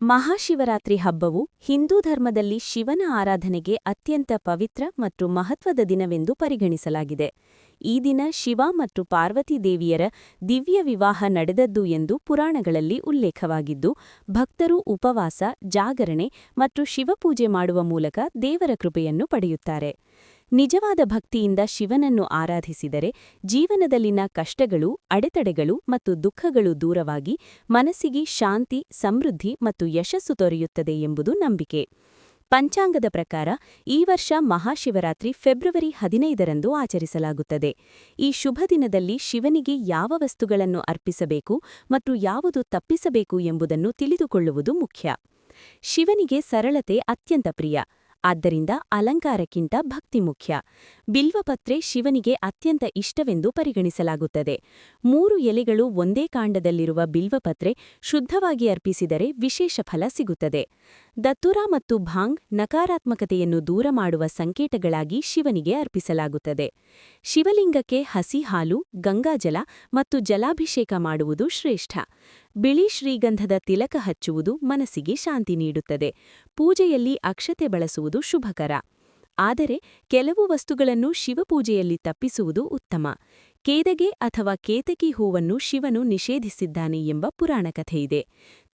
ಮಹಾಶಿವರಾತ್ರಿ ಹಬ್ಬವು ಹಿಂದೂ ಧರ್ಮದಲ್ಲಿ ಶಿವನ ಆರಾಧನೆಗೆ ಅತ್ಯಂತ ಪವಿತ್ರ ಮತ್ತು ಮಹತ್ವದ ದಿನವೆಂದು ಪರಿಗಣಿಸಲಾಗಿದೆ. ಈ ದಿನ ಶಿವ ಮತ್ತು ಪಾರ್ವತಿ ದೇವಿಯರ ದಿವ್ಯ ವಿವಾಹ ನಡೆದದ್ದು ಎಂದು ಪುರಾಣಗಳಲ್ಲಿ ಉಲ್ಲೇಖವಾಗಿದ್ದು, ಭಕ್ತರು ಉಪವಾಸ, ಜಾಗರಣೆ ಮತ್ತು ಶಿವಪೂಜೆ ಮಾಡುವ ಮೂಲಕ ದೇವರ ಕೃಪೆಯನ್ನು ಪಡೆಯುತ್ತಾರೆ. ನಿಜವಾದ ಭಕ್ತಿಯಿಂದ ಶಿವನನ್ನು ಆರಾಧಿಸಿದರೆ ಜೀವನದಲ್ಲಿನ ಕಷ್ಟಗಳು, ಅಡೆತಡೆಗಳು ಮತ್ತು ದುಃಖಗಳು ದೂರವಾಗಿ ಮನಸ್ಸಿಗೆ ಶಾಂತಿ, ಸಮೃದ್ಧಿ ಮತ್ತು ಯಶಸ್ಸು ದೊರೆಯುತ್ತದೆ ಎಂಬುದು ನಂಬಿಕೆ. ಪಂಚಾಂಗದ ಪ್ರಕಾರ ಈ ವರ್ಷ ಮಹಾಶಿವರಾತ್ರಿ ಫೆಬ್ರವರಿ 15ರಂದು ಆಚರಿಸಲಾಗುತ್ತದೆ. ಈ ಶುಭ ದಿನದಲ್ಲಿ ಶಿವನಿಗೆ ಯಾವ ವಸ್ತುಗಳನ್ನು ಅರ್ಪಿಸಬೇಕು ಮತ್ತು ಯಾವುದು ತಪ್ಪಿಸಬೇಕು ಎಂಬುದನ್ನು ತಿಳಿದುಕೊಳ್ಳುವುದು ಮುಖ್ಯ. ಶಿವನಿಗೆ ಸರಳತೆ ಅತ್ಯಂತ ಪ್ರಿಯ. ಆದ್ದರಿಂದ ಅಲಂಕಾರಕ್ಕಿಂತ ಭಕ್ತಿ ಮುಖ್ಯ. ಬಿಲ್ವಪತ್ರೆ ಶಿವನಿಗೆ ಅತ್ಯಂತ ಇಷ್ಟವೆಂದು ಪರಿಗಣಿಸಲಾಗುತ್ತದೆ. 3 ಎಲೆಗಳು ಒಂದೇ ಕಾಂಡದಲ್ಲಿರುವ ಬಿಲ್ವಪತ್ರೆ ಶುದ್ಧವಾಗಿ ಅರ್ಪಿಸಿದರೆ ವಿಶೇಷ ಫಲ ಸಿಗುತ್ತದೆ. ದತ್ತುರ ಮತ್ತು ಭಾಂಗ್ ನಕಾರಾತ್ಮಕತೆಯನ್ನು ದೂರ ಮಾಡುವ ಸಂಕೇತಗಳಾಗಿ ಶಿವನಿಗೆ ಅರ್ಪಿಸಲಾಗುತ್ತದೆ. ಶಿವಲಿಂಗಕ್ಕೆ ಹಸಿ ಹಾಲು, ಗಂಗಾಜಲ ಮತ್ತು ಜಲಾಭಿಷೇಕ ಮಾಡುವುದು ಶ್ರೇಷ್ಠ. ಬಿಳಿ ಶ್ರೀಗಂಧದ ತಿಲಕ ಹಚ್ಚುವುದು ಮನಸ್ಸಿಗೆ ಶಾಂತಿ ನೀಡುತ್ತದೆ. ಪೂಜೆಯಲ್ಲಿ ಅಕ್ಷತೆ ಬಳಸುವುದು ಶುಭಕರ. ಆದರೆ ಕೆಲವು ವಸ್ತುಗಳನ್ನು ಶಿವಪೂಜೆಯಲ್ಲಿ ತಪ್ಪಿಸುವುದು ಉತ್ತಮ. ಕೇದಗೆ ಅಥವಾ ಕೇತಕಿ ಹೂವನ್ನು ಶಿವನು ನಿಷೇಧಿಸಿದ್ದಾನೆ ಎಂಬ ಪುರಾಣ ಕಥೆಯಿದೆ.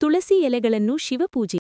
ತುಳಸಿ ಎಲೆಗಳನ್ನು ಶಿವಪೂಜೆ